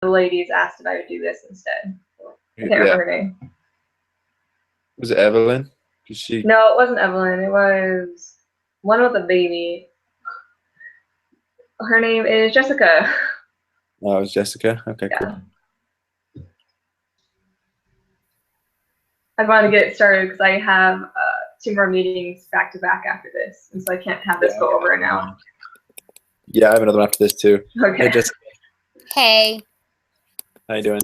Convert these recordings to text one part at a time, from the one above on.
the ladies asked if I would do this instead. I can't Yeah. remember her name. Was it Evelyn? She. No, it wasn't Evelyn. It was one with a baby. Her name is Jessica. Oh, it was Jessica. Okay, Yeah. cool. I want to get started because I have 2 more meetings back to back after this, and so I can't have this go over now. Yeah, I have another one after this too. Okay. Hey, Jessica. Hey. How you doing?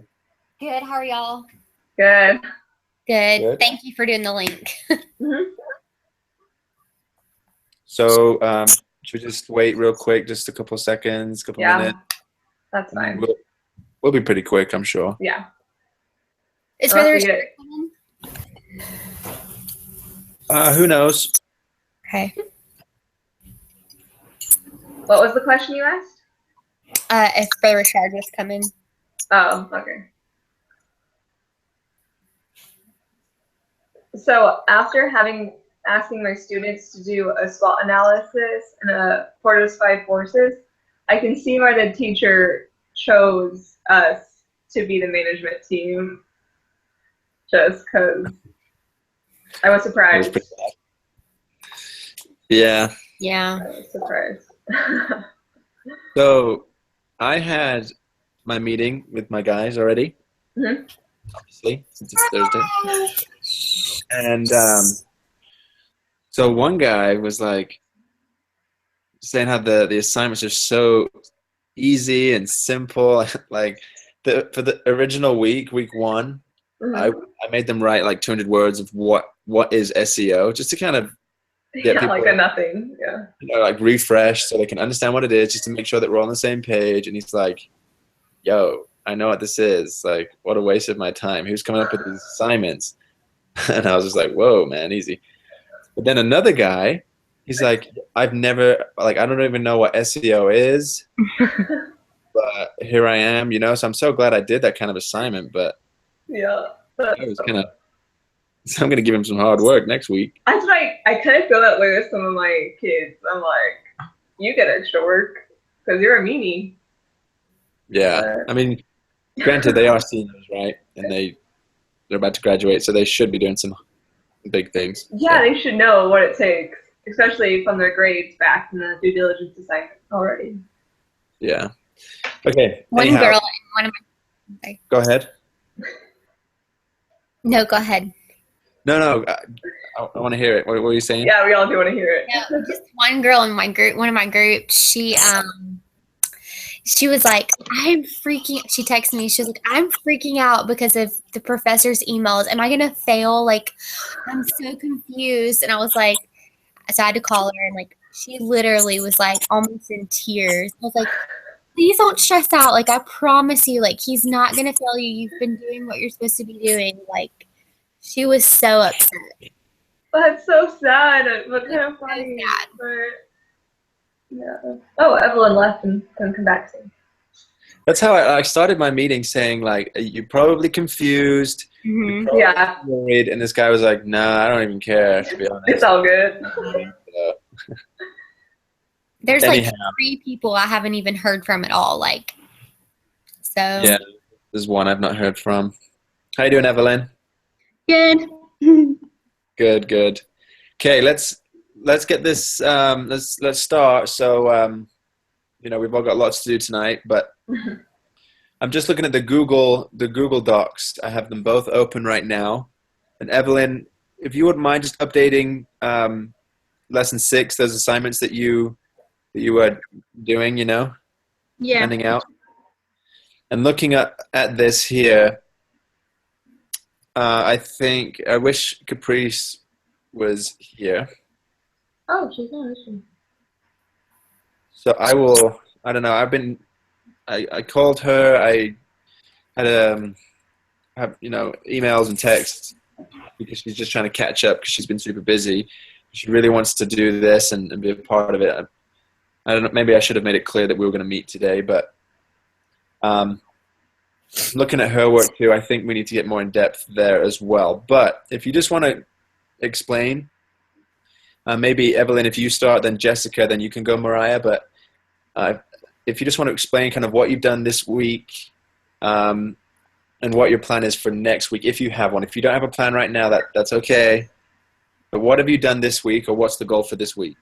Good. How are y'all? Good. Good. Thank you for doing the link. Mm-hmm. So, should we just wait real quick, just a couple seconds, couple minutes? That's fine. We'll be pretty quick, I'm sure. Yeah. Is Brother coming? Who knows? Okay. What was the question you asked? If Brother Richard was coming. Oh, okay. So after asking my students to do a SWOT analysis and a Porter's 5 forces, I can see why the teacher chose us to be the management team. Just because I was surprised. Yeah. Yeah. I was surprised. So I had my meeting with my guys already. Mm-hmm. Obviously, since it's Thursday. And so one guy was like saying how the assignments are so easy and simple. Like for the original week 1, Mm-hmm. I made them write like 200 words of what is SEO, just to kind of get people like a nothing. Yeah. Like refresh so they can understand what it is, just to make sure that we're on the same page. And he's like, yo, I know what this is. Like, what a waste of my time. He was coming up with these assignments. And I was just like, whoa, man, easy. But then another guy, he's like, I don't even know what SEO is. But here I am, so I'm so glad I did that kind of assignment. But yeah, it was kind of, so I'm going to give him some hard work next week. I kind of feel that way with some of my kids. I'm like, you get extra work because you're a meanie. Yeah. I mean, granted, they are seniors, right? And they're about to graduate, so they should be doing some big things. Yeah, they should know what it takes, especially from their grades back from the due diligence assignment already. Yeah. Okay. One anyhow, girl and one of my. Okay. Go ahead. No, go ahead. No. I want to hear it. What were you saying? Yeah, we all do want to hear it. No, just one girl in my group. One of my groups. She was like, I'm freaking. She texted me. She was like, I'm freaking out because of the professor's emails. Am I gonna fail? Like, I'm so confused. And I was like, so I had to call her, and like, she literally was like almost in tears. I was like, please don't stress out. Like, I promise you, like, he's not gonna fail you. You've been doing what you're supposed to be doing. Like, she was so upset. That's so sad, but kind of funny. But yeah. Oh, Evelyn left and can come back soon. That's how I started my meeting, saying like, "You're probably confused." Mm-hmm. Probably worried. And this guy was like, "Nah, I don't even care, to be honest. It's all good." There's like 3 people I haven't even heard from at all. Like, so. Yeah, there's one I've not heard from. How you doing, Evelyn? Good. Good. Okay, let's get this. Let's start. So, we've all got lots to do tonight, but I'm just looking at the Google Docs. I have them both open right now. And Evelyn, if you wouldn't mind just updating lesson 6, those assignments that you were doing, Yeah. handing out, and looking at this here. I wish Caprice was here. Oh, she's not, is she? So I don't know. I called her. I had have emails and texts because she's just trying to catch up because she's been super busy. She really wants to do this and be a part of it. I don't know. Maybe I should have made it clear that we were going to meet today, but looking at her work too, I think we need to get more in depth there as well. But if you just want to explain, maybe Evelyn, if you start, then Jessica, then you can go Mariah. But if you just want to explain kind of what you've done this week and what your plan is for next week, if you have one. If you don't have a plan right now, that's okay. But what have you done this week, or what's the goal for this week?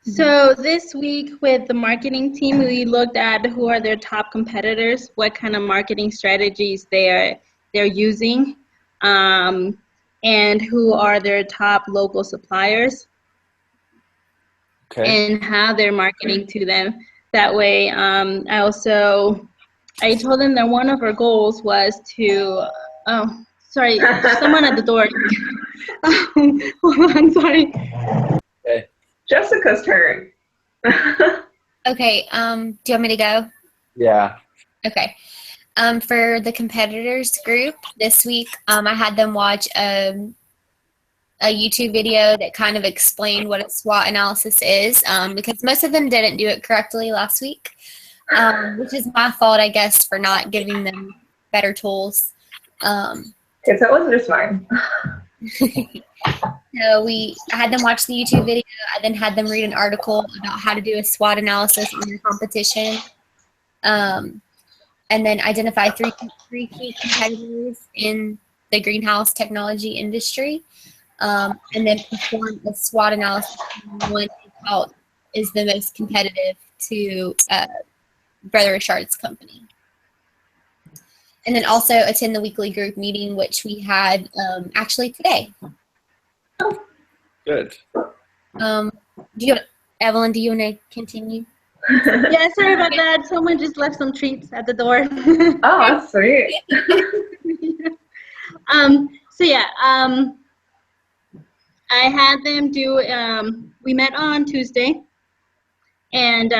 So this week with the marketing team, we looked at who are their top competitors, what kind of marketing strategies they're using, and who are their top local suppliers, Okay. and how they're marketing to them. That way, I told them that one of our goals was to, oh, sorry, someone at the door. Hold on, sorry. Okay. Jessica's turn. Okay, do you want me to go? Yeah. Okay. For the competitors group this week, I had them watch a YouTube video that kind of explained what a SWOT analysis is, because most of them didn't do it correctly last week, which is my fault, I guess, for not giving them better tools. Okay, so it wasn't just mine. So I had them watch the YouTube video. I then had them read an article about how to do a SWOT analysis in your competition, and then identify three key competitors in the greenhouse technology industry, and then perform a SWOT analysis on one out is the most competitive to Brother Richard's company. And then also attend the weekly group meeting, which we had actually today. Good. Evelyn, do you want to continue? Yeah, sorry about that. Someone just left some treats at the door. Oh, that's sweet. So yeah, I had them do, we met on Tuesday, and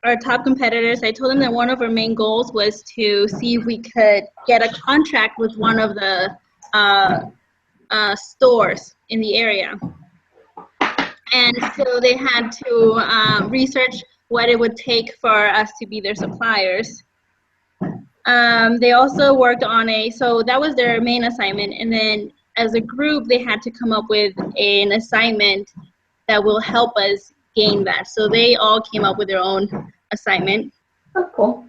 our top competitors, I told them that one of our main goals was to see if we could get a contract with one of the stores in the area. And so they had to research what it would take for us to be their suppliers. They also worked on so that was their main assignment. And then as a group, they had to come up with an assignment that will help us gain that. So they all came up with their own assignment. Oh, cool.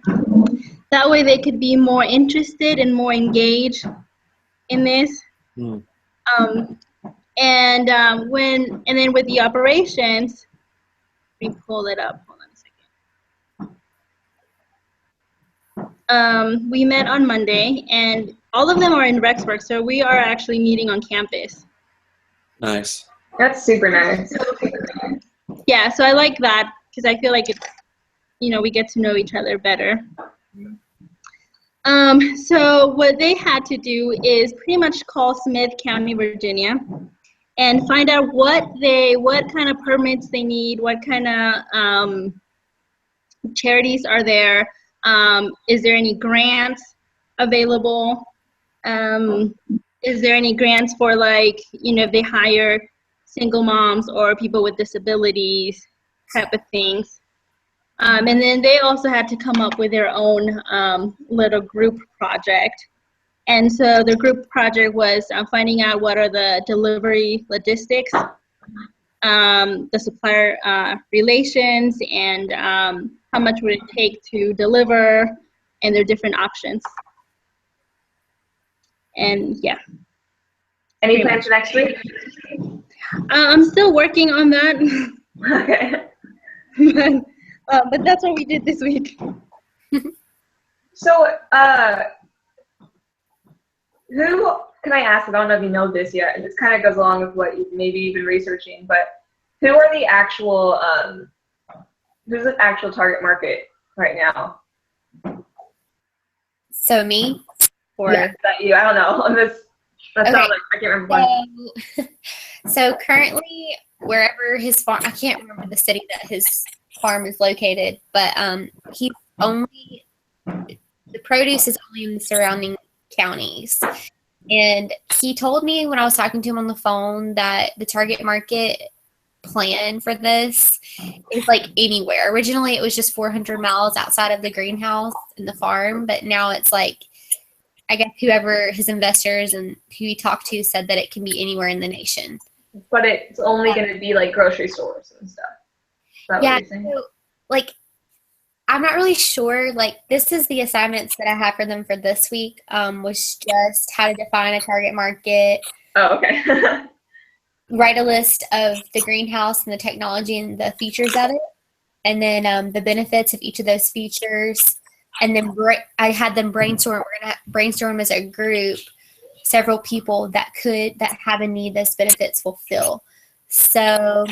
That way they could be more interested and more engaged in this. Mm. And then with the operations, let me pull it up. Hold on a second. We met on Monday, and all of them are in Rexburg, so we are actually meeting on campus. Nice. That's super nice. Yeah, so I like that because I feel like it's, we get to know each other better. So what they had to do is pretty much call Smith County, Virginia, and find out what kind of permits they need, what kind of charities are there, is there any grants available, is there any grants for if they hire single moms or people with disabilities type of things. And then they also had to come up with their own little group project. And so the group project was finding out what are the delivery logistics, the supplier relations, and how much would it take to deliver, and their different options. And yeah. Any plans for next week? I'm still working on that. Okay. But that's what we did this week. So, who can I ask? I don't know if you know this yet, and this kind of goes along with what you've been researching. But who are the actual who's the actual target market right now? So me, or yeah, that you? I don't know. That's not like I can't remember. So currently, wherever his farm, I can't remember the city that his farm is located, but he's only, the produce is only in the surrounding counties. And he told me when I was talking to him on the phone that the target market plan for this is like anywhere. Originally it was just 400 miles outside of the greenhouse and the farm, but now it's like, I guess whoever his investors and who he talked to said that it can be anywhere in the nation. But it's only going to be like grocery stores and stuff. Yeah, so, like I'm not really sure. Like, this is the assignments that I have for them for this week, was just how to define a target market, Oh, okay. write a list of the greenhouse and the technology and the features of it, and then the benefits of each of those features. And then I had them brainstorm. We're going to brainstorm as a group several people that have a need those benefits fulfill. So,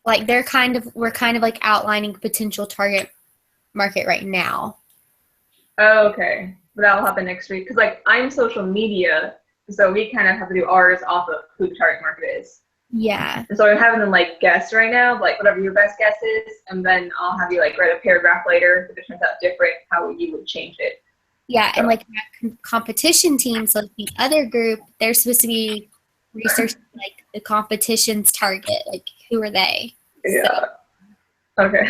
like, we're kind of like outlining potential target market right now. Oh, okay. But that'll happen next week. Because, like, I'm social media, so we kind of have to do ours off of who the target market is. Yeah. And so I'm having them, like, guess right now, like, whatever your best guess is, and then I'll have you, like, write a paragraph later if it turns out different, how you would change it. Yeah, and like competition teams, like the other group, they're supposed to be researching like the competition's target, like who are they? Yeah. Okay.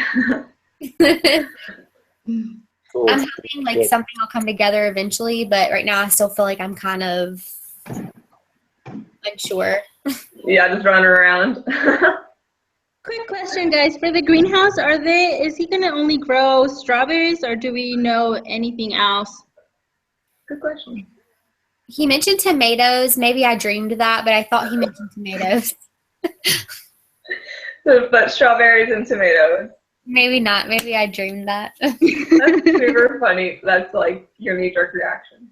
Cool. I'm hoping like something will come together eventually, but right now I still feel like I'm kind of unsure. Yeah, just running around. Quick question, guys. For the greenhouse, is he gonna only grow strawberries, or do we know anything else? Good question. He mentioned tomatoes. Maybe I dreamed that, but I thought he mentioned tomatoes. But strawberries and tomatoes. Maybe not. Maybe I dreamed that. That's super funny. That's like your knee-jerk reaction.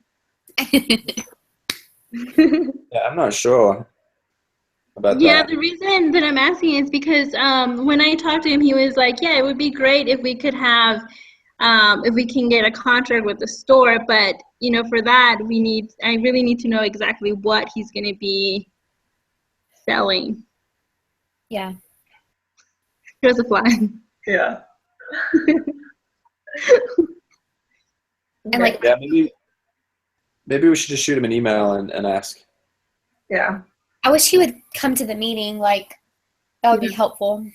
Yeah, I'm not sure about Yeah, that. the reason that I'm asking is because when I talked to him, he was like, "Yeah, it would be great if we could have, if we can get a contract with the store, but you know, for that I really need to know exactly what he's going to be selling." Yeah. Here's a fly. Yeah. And like, Yeah, maybe we should just shoot him an email and ask. Yeah. I wish he would come to the meeting. Like, that would be helpful.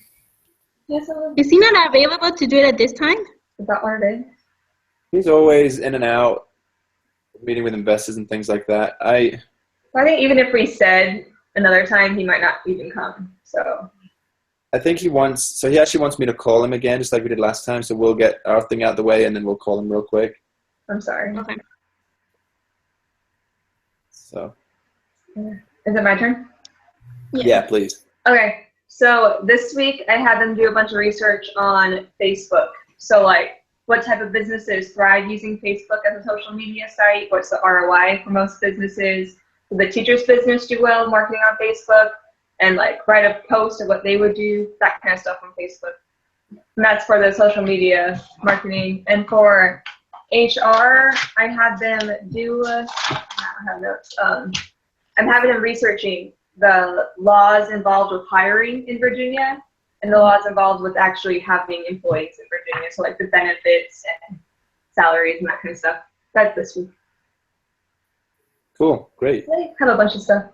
Yes, Is he not available to do it at this time? is that what it is? He's always in and out, meeting with investors and things like that. I think even if we said another time, he might not even come. So. I think he actually wants me to call him again, just like we did last time. So we'll get our thing out of the way and then we'll call him real quick. I'm sorry. Okay. So. Is it my turn? Yeah, please. Okay. So this week I had them do a bunch of research on Facebook. So like what type of businesses thrive using Facebook as a social media site? What's the ROI for most businesses? Will the teacher's business do well marketing on Facebook? And like write a post of what they would do, that kind of stuff on Facebook. And that's for the social media marketing. And for HR, I had them do, I don't have notes. I'm having them researching the laws involved with hiring in Virginia and the laws involved with actually having employees in Virginia. So like the benefits and salaries and that kind of stuff. That's this week. Cool. Great. I have a bunch of stuff.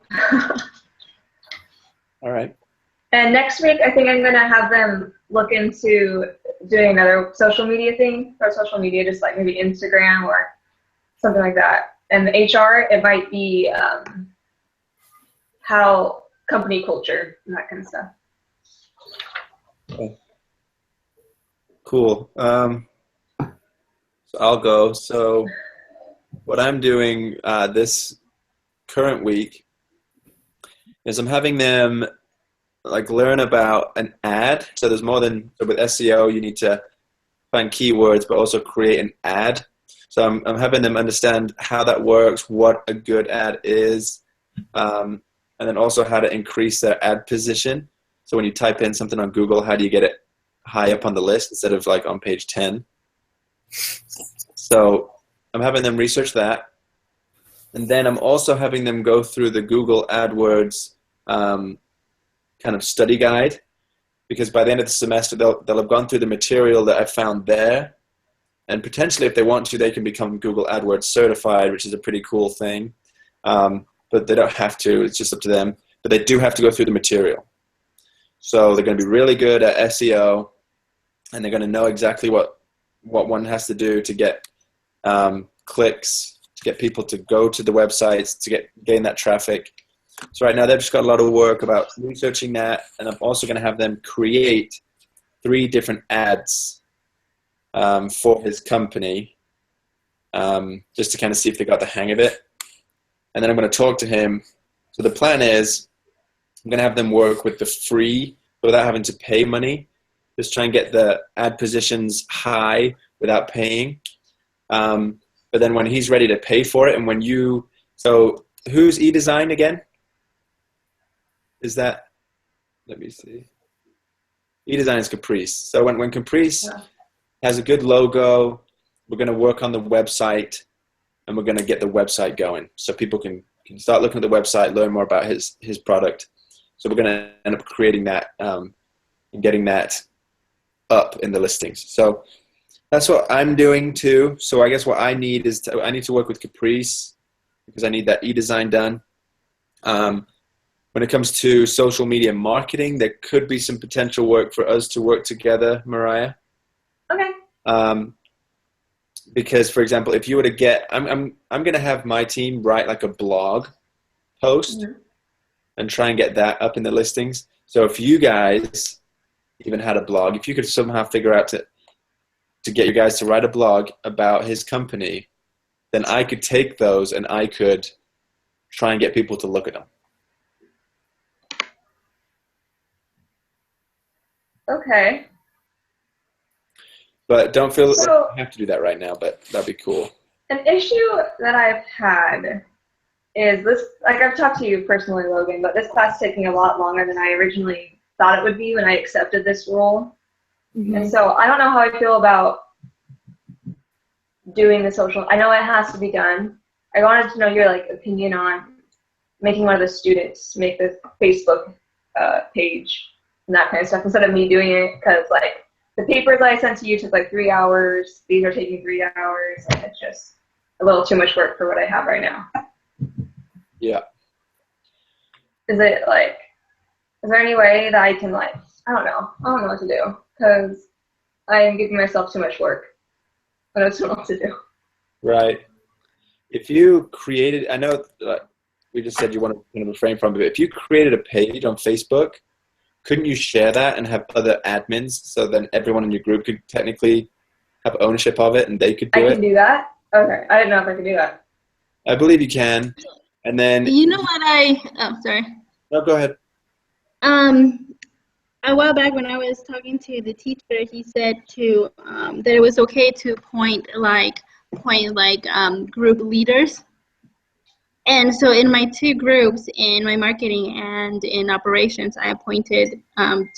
All right. And next week, I think I'm going to have them look into doing another social media thing, or social media, just like maybe Instagram or something like that. And the HR, it might be how company culture and that kind of stuff. Okay. Cool. So I'll go. So what I'm doing this current week is I'm having them like learn about an ad. So there's more than, so with SEO, you need to find keywords, but also create an ad. So I'm having them understand how that works, what a good ad is, and then also how to increase their ad position. So when you type in something on Google, how do you get it high up on the list instead of like on page 10? So I'm having them research that. And then I'm also having them go through the Google AdWords kind of study guide, because by the end of the semester, they'll have gone through the material that I found there. And potentially, if they want to, they can become Google AdWords certified, which is a pretty cool thing. But they don't have to. It's just up to them. But they do have to go through the material. So they're going to be really good at SEO, and they're going to know exactly what one has to do to get clicks, to get people to go to the websites, to gain that traffic. So right now they've just got a lot of work about researching that, and I'm also going to have them create 3 different ads for his company, just to kind of see if they got the hang of it. And then I'm going to talk to him. So the plan is I'm going to have them work with the free without having to pay money. Just try and get the ad positions high without paying. But then when he's ready to pay for it, and when you, so who's eDesign again? Is that, let me see. eDesign is Caprice. So when Caprice has a good logo, we're going to work on the website, and we're going to get the website going so people can start looking at the website, learn more about his product. So we're going to end up creating that and getting that up in the listings. So that's what I'm doing too. So I guess what I need is I need to work with Caprice because I need that eDesign done. When it comes to social media marketing, there could be some potential work for us to work together, Mariah. Okay. Because, for example, if you were to get, I'm going to have my team write like a blog post and try and get that up in the listings. So if you guys even had a blog, if you could somehow figure out to get you guys to write a blog about his company, then I could take those and I could try and get people to look at them. Okay. But don't feel like you have to do that right now, but that'd be cool. An issue that I've had is this, like I've talked to you personally, Logan, but this class is taking a lot longer than I originally thought it would be when I accepted this role. And so I don't know how I feel about doing the social. I know it has to be done. I wanted to know your opinion on making one of the students make this Facebook page and that kind of stuff instead of me doing it, because the papers I sent to you took 3 hours. These are taking 3 hours. And it's just a little too much work for what I have right now. Yeah. Is it is there any way that I can I don't know what to do, because I am giving myself too much work. I don't know what to do. Right. If you created, I know we just said you want to kind of refrain from it, but if you created a page on Facebook, couldn't you share that and have other admins so then everyone in your group could technically have ownership of it and they could do it? I can do that? Okay. I didn't know if I could do that. I believe you can. And then... You know what sorry. No, go ahead. A while back when I was talking to the teacher, he said that it was okay to appoint group leaders. And so in my 2 groups, in my marketing and in operations, I appointed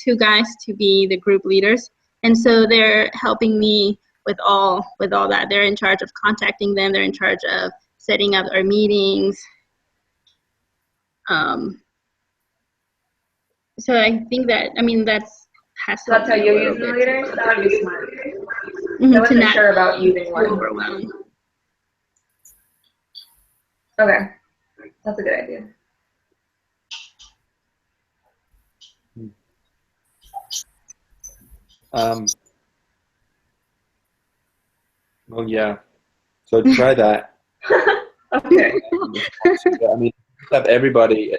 2 guys to be the group leaders. And so they're helping me with all that. They're in charge of contacting them. They're in charge of setting up our meetings. So I think that's how you use the leaders? That would be smart. I wasn't sure about using one. Overwhelmed. Okay. That's a good idea. Well, yeah. So try that. Okay. I mean, have everybody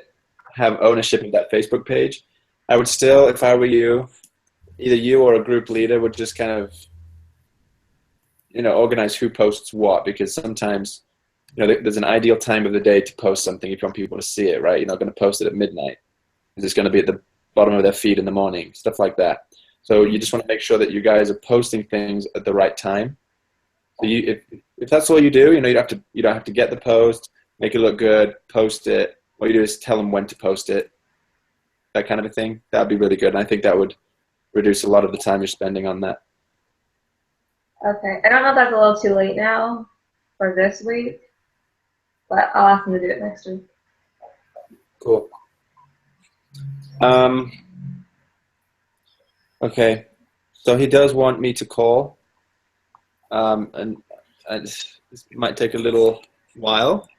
have ownership of that Facebook page. I would still, if I were you, either you or a group leader would just kind of, organize who posts what, because sometimes, there's an ideal time of the day to post something if you want people to see it, right? You're not going to post it at midnight. It's going to be at the bottom of their feed in the morning, stuff like that. So you just want to make sure that you guys are posting things at the right time. So if that's all you do, you don't have to get the post, make it look good, post it. What you do is tell them when to post it, that kind of a thing. That would be really good. And I think that would reduce a lot of the time you're spending on that. Okay. I don't know if that's a little too late now for this week, but I'll ask them to do it next week. Cool. Okay. So he does want me to call. And this might take a little while.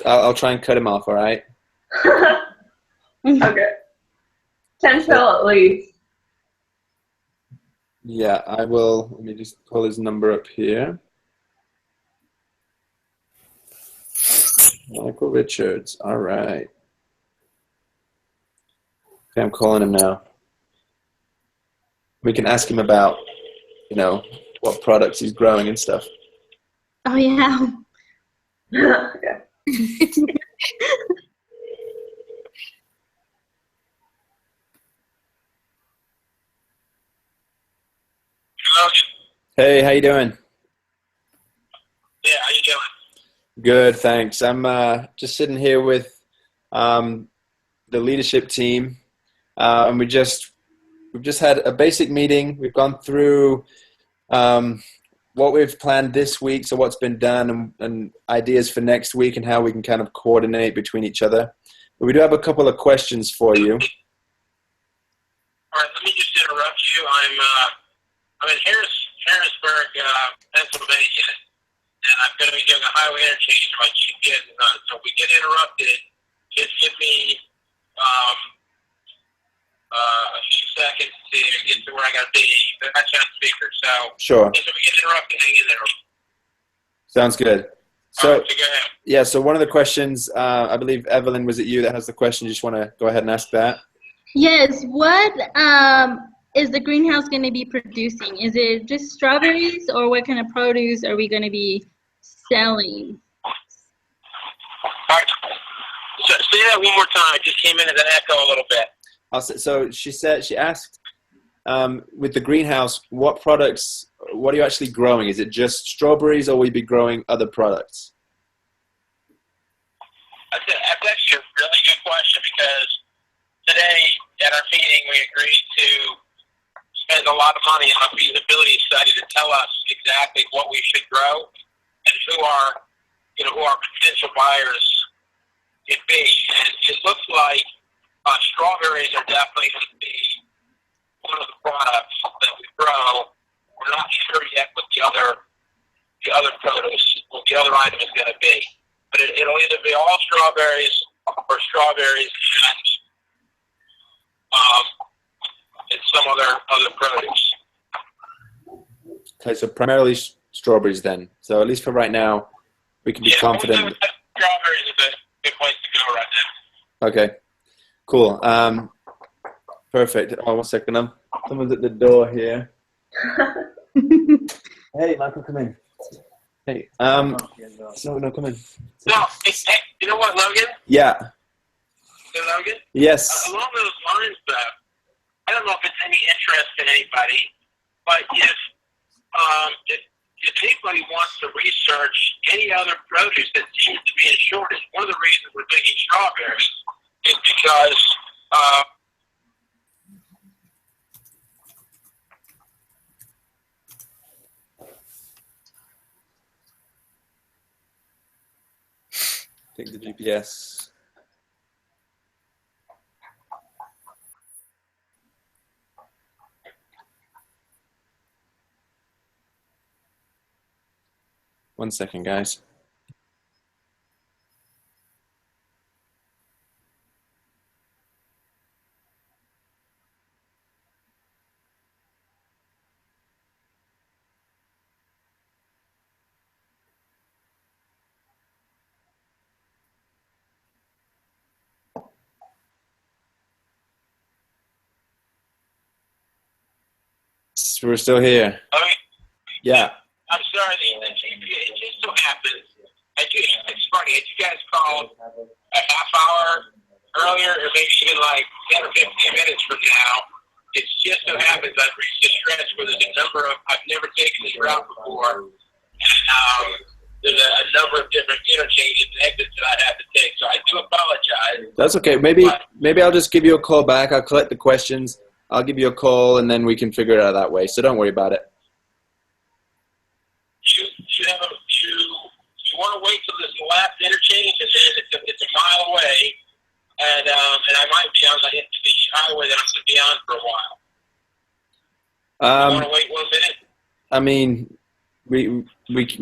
I'll try and cut him off, all right? Okay. 10 till at least. Yeah, I will. Let me just pull his number up here. Michael Richards. All right. Okay, I'm calling him now. We can ask him about, what products he's growing and stuff. Oh yeah. Yeah. Hey, how you doing? Yeah, how you doing? Good, thanks. I'm just sitting here with the leadership team, and we've just had a basic meeting. We've gone through what we've planned this week, so what's been done, and ideas for next week, and how we can kind of coordinate between each other. But we do have a couple of questions for you. All right, let me just interrupt you. I'm in Harrisburg, Pennsylvania, and I'm going to be doing a highway interchange. My GPS is on, so if we get interrupted, just give me a few seconds to get to where I got to be. But that's on speaker, so Sure. if we get interrupted, hang in there. Sounds good. All So, right, so go ahead. yeah, so one of the questions, I believe, Evelyn, was it you that has the question? You just want to go ahead and ask that? Yes. What is the greenhouse going to be producing? Is it just strawberries, or what kind of produce are we going to be selling? All right. So, say that one more time. It just came in as an echo a little bit. So she asked, with the greenhouse, what are you actually growing? Is it just strawberries, or will you be growing other products? That's actually a really good question, because today at our meeting we agreed to spend a lot of money on a feasibility study to tell us exactly what we should grow and who our potential buyers could be. And it looks like strawberries are definitely going to be one of the products that we grow. We're not sure yet what the other produce, what the other item is going to be. But it'll either be all strawberries or strawberries and some other produce. Okay, so primarily strawberries then. So at least for right now, we can be confident. Strawberries is a good place to go right now. Okay, cool. Perfect. Oh, 1 second. Someone's at the door here. Hey, Michael, come in. Hey. No, come in. No, hey, you know what, Logan? Yeah. Hey, Logan? Yes. Along those lines, though, I don't know if it's any interest to anybody, but if anybody wants to research any other produce that seems to be in shortage, one of the reasons we're picking strawberries is because Take the GPS. One second, guys. We're still here. Yeah. I'm sorry, the GPS, it just so happens, it's funny, had you guys called a half hour earlier, or maybe even like 10 or 15 minutes from now, it just so happens I've reached a stretch where there's I've never taken this route before, and there's a number of different interchanges and exits that I'd have to take, so I do apologize. That's okay. Maybe I'll just give you a call back. I'll collect the questions. I'll give you a call, and then we can figure it out that way. So don't worry about it. You want to wait till this last interchange, and then it's a mile away, and I might be on the highway that I'm going to be on for a while. You want to wait 1 minute? I mean, we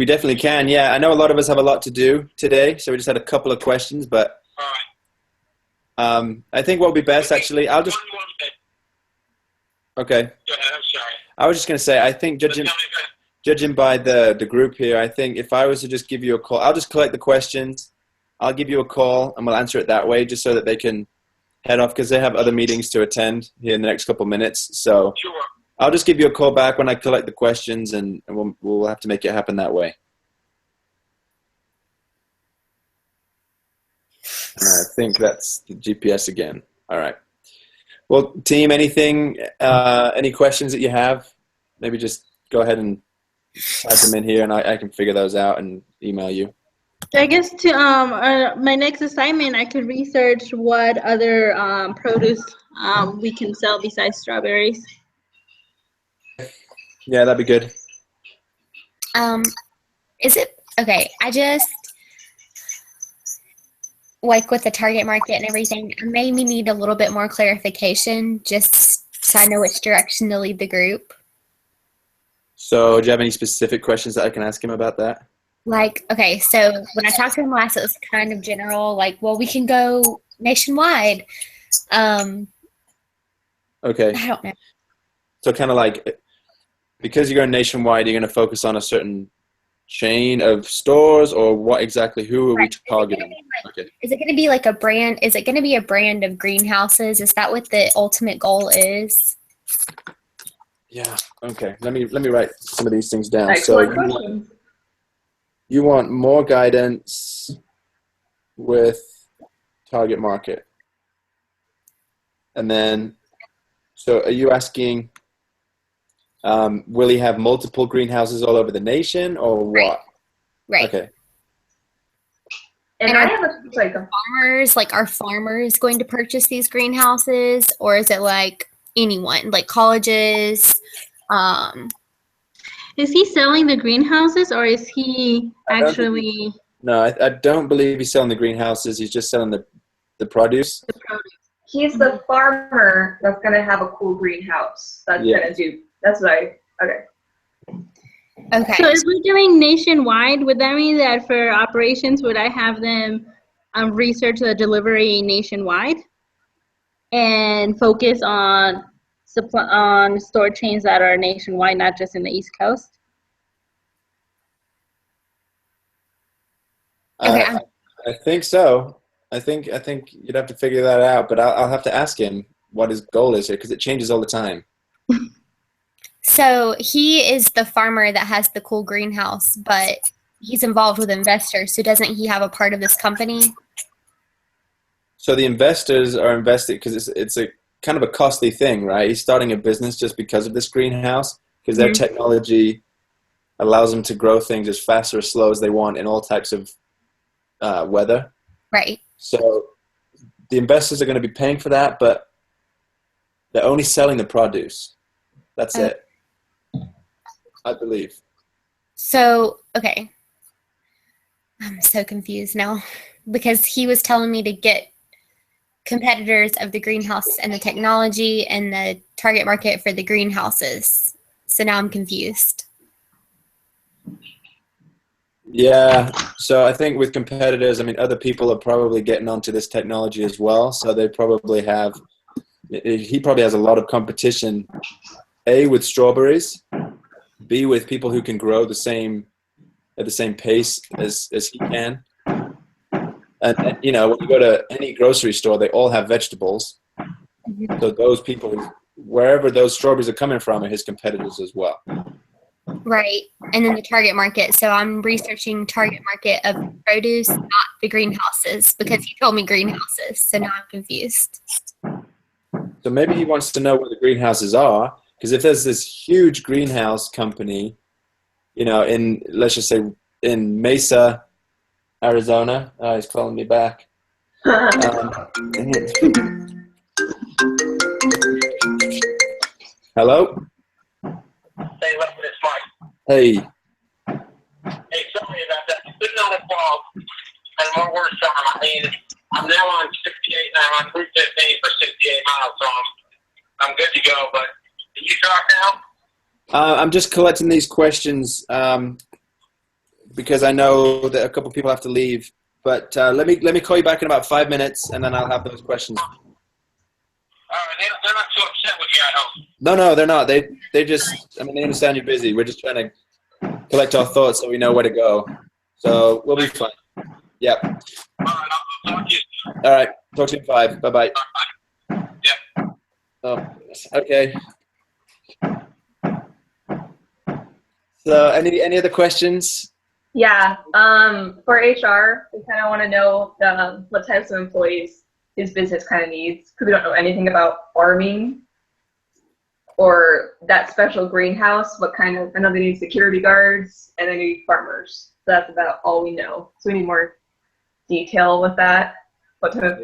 definitely can. Yeah, I know a lot of us have a lot to do today, so we just had a couple of questions, but all right. I think what would be best, actually, I'll just. Okay. Go ahead. I'm sorry. I was just going to say, I think judging by the group here, I think if I was to just give you a call, I'll just collect the questions. I'll give you a call, and we'll answer it that way, just so that they can head off, because they have other meetings to attend here in the next couple minutes. So, Sure. I'll just give you a call back when I collect the questions, and we'll have to make it happen that way. I think that's the GPS again. All right. Well, team, anything, any questions that you have? Maybe just go ahead and type them in here, and I can figure those out and email you. I guess to my next assignment, I could research what other produce we can sell besides strawberries. Yeah, that'd be good. Is it okay? I just like with the target market and everything, I maybe need a little bit more clarification just so I know which direction to lead the group. So do you have any specific questions that I can ask him about that? Like, okay, so when I talked to him last, it was kind of general, like, well, we can go nationwide. Okay. I don't know. So kind of like, because you're going nationwide, you're going to focus on a certain chain of stores, or what exactly? Who are we targeting? Okay. Is it going to be like a brand? Is it going to be a brand of greenhouses? Is that what the ultimate goal is? Yeah. Okay. Let me write some of these things down. Excellent So questions. you want more guidance with target market, and then so are you asking? Will he have multiple greenhouses all over the nation, or what? Right. Okay. And I have farmers, like, are farmers going to purchase these greenhouses, or is it like anyone, like colleges? Is he selling the greenhouses, or is he actually? No, I don't believe he's selling the greenhouses. He's just selling the produce. The produce? He's the farmer that's going to have a cool greenhouse. That's going to do. That's right. Okay. Okay. So if we're doing nationwide, would that mean that for operations, would I have them research the delivery nationwide and focus on store chains that are nationwide, not just in the East Coast? Okay. I think so. I think you'd have to figure that out, but I'll have to ask him what his goal is here, because it changes all the time. So he is the farmer that has the cool greenhouse, but he's involved with investors. So doesn't he have a part of this company? So the investors are invested because it's a kind of a costly thing, right? He's starting a business just because of this greenhouse, because their technology allows them to grow things as fast or as slow as they want in all types of weather. Right. So the investors are going to be paying for that, but they're only selling the produce. That's it, I believe. So, okay. I'm so confused now because he was telling me to get competitors of the greenhouse and the technology and the target market for the greenhouses. So now I'm confused. Yeah, so I think with competitors, I mean, other people are probably getting onto this technology as well. So they probably have, he probably has a lot of competition, A, with strawberries, B, with people who can grow at the same pace as he can. And you know, when you go to any grocery store, they all have vegetables. So those people, wherever those strawberries are coming from, are his competitors as well. Right. And then the target market. So I'm researching target market of produce, not the greenhouses, because he told me greenhouses. So now I'm confused. So maybe he wants to know where the greenhouses are, because if there's this huge greenhouse company, you know, in, let's just say in Mesa, Arizona. Oh, he's calling me back. Hello? Hey, listen, it's Mike. Hey. Hey, sorry about that. Sitting on the call, and more worse, I mean, I'm now on 68, and I'm on Route 15 for 68 miles, so I'm good to go. But did you talk now? I'm just collecting these questions because I know that a couple people have to leave. But let me call you back in about 5 minutes, and then I'll have those questions. They're not too upset with you, I hope. No, they're not. They just, I mean, they understand you're busy. We're just trying to collect our thoughts so we know where to go. So we'll be fine. Yep. All right, I'll talk to you soon. All right. Talk to you in 5. Bye-bye. Bye. Yeah. Oh, okay. So any other questions? Yeah. For HR, we kind of want to know what types of employees his business kind of needs, because we don't know anything about farming or that special greenhouse. What kind of? I know they need security guards and they need farmers. So that's about all we know. So we need more detail with that. What type of?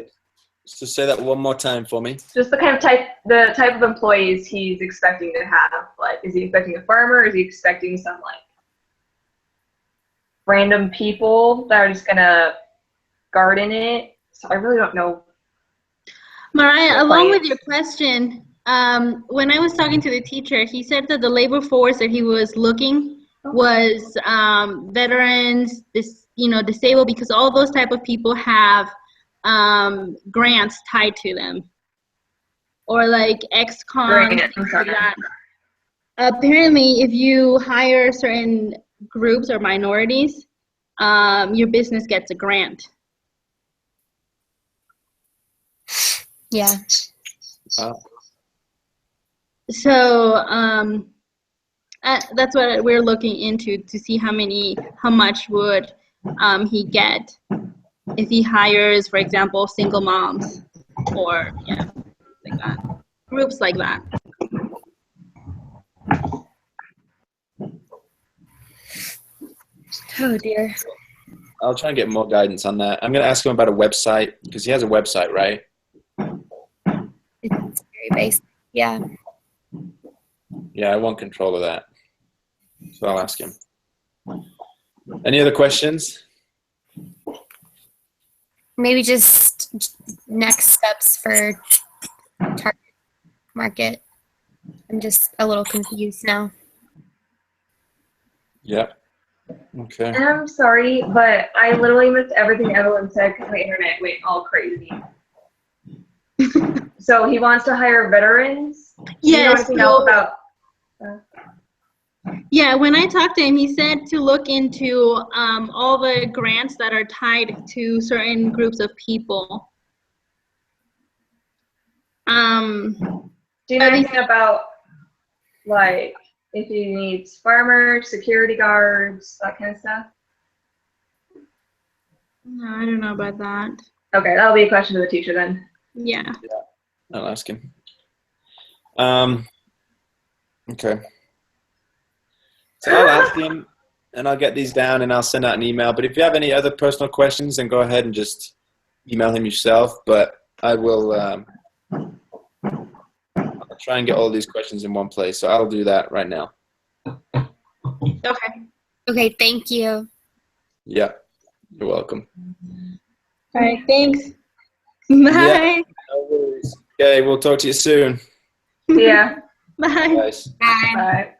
So say that one more time for me. Just the type of employees he's expecting to have. Like, is he expecting a farmer? Is he expecting some like random people that are just gonna garden it? So I really don't know. Mariah, along with your question, when I was talking to the teacher, he said that the labor force that he was looking was veterans, disabled, because all those type of people have grants tied to them, or like ex-cons, things like that. Apparently, if you hire certain groups or minorities, your business gets a grant. Yeah. So that's what we're looking into, to see how much would he get if he hires, for example, single moms, or like that, groups like that. Oh dear. I'll try and get more guidance on that. I'm going to ask him about a website, because he has a website, right? It's very basic. Yeah. Yeah, I want control of that. So I'll ask him. Any other questions? Maybe just next steps for target market. I'm just a little confused now. Yeah. Okay. And I'm sorry, but I literally missed everything Evelyn said because my internet went all crazy. So he wants to hire veterans? Yes. Do you know anything else about? Yeah, when I talked to him, he said to look into all the grants that are tied to certain groups of people. Do you know anything about, like, if he needs farmers, security guards, that kind of stuff? No, I don't know about that. Okay, that'll be a question to the teacher then. Yeah. I'll ask him. Okay. So I'll ask him, and I'll get these down, and I'll send out an email. But if you have any other personal questions, then go ahead and just email him yourself. But I will I'll try and get all these questions in one place. So I'll do that right now. Okay. Okay, thank you. Yeah, you're welcome. All right, thanks. Bye. Yeah, no worries. Okay, we'll talk to you soon. Yeah. Bye. Guys. Bye. Bye.